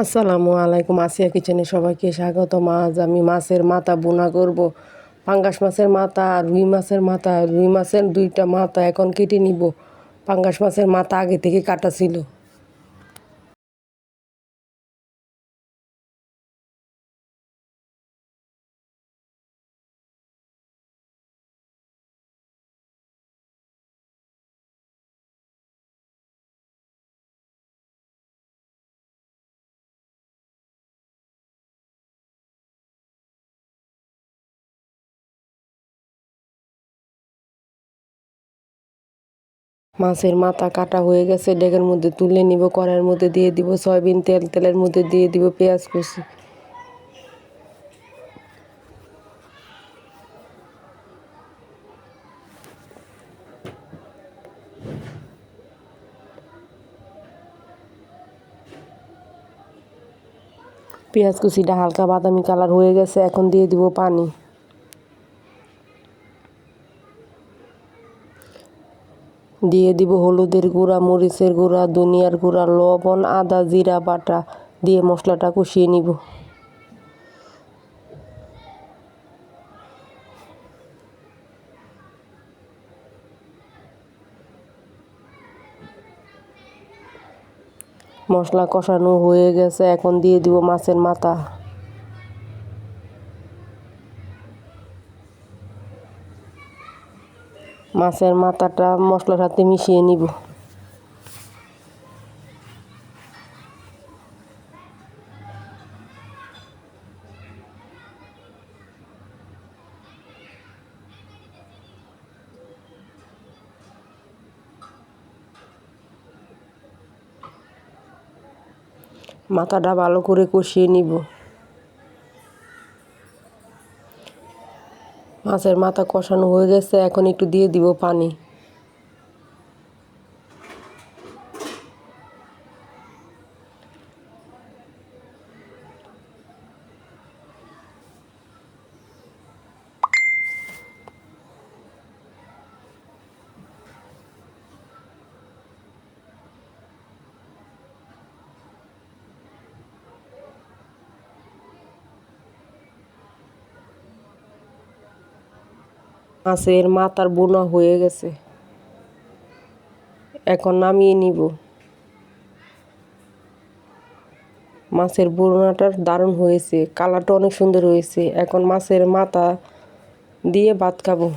আসসালামু আলাইকুম। আসিয়া কিচেনে সবাইকে স্বাগতম। আজ আমি মাছের মাথা বোনা করব। পাঙ্গাস মাছের মাথা আর রুই মাছের মাথা। রুই মাছের দুইটা মাথা এখন কেটে নিব। পাঙ্গাস মাছের মাথা আগে থেকে কাটা ছিল। মাছের মাথা কাটা হয়ে গেছে, ডেগের মধ্যে তুলে নিব। কড়াইয়ের মধ্যে দিয়ে দিব সয়াবিন তেল, তেলের মধ্যে দিয়ে দিব পেঁয়াজ কুচি। পেঁয়াজ কুচিটা হালকা বাদামি কালার হয়ে গেছে, এখন দিয়ে দিব পানি। দিয়ে দিব হলুদের গুঁড়া, মরিচের গুঁড়া, ধনিয়ার গুঁড়া, লবণ, আদা জিরা বাটা দিয়ে মশলাটা কষিয়ে নিব। মশলা কষানো হয়ে গেছে, এখন দিয়ে দিব মাছের মাথা। মাছের মাথাটা মশলার সাথে মিশিয়ে নিব। মাথাটা ভালো করে কষিয়ে নিব। মাছের মাথা কষানো হয়ে গেছে, এখন একটু দিয়ে দিব পানি। মাছের মাথার বোনা হয়ে গেছে, এখন নামিয়ে নিব। মাছের বোনাটা দারুণ হয়েছে, কালারটা অনেক সুন্দর হয়েছে। এখন মাছের মাথা দিয়ে ভাত খাবো।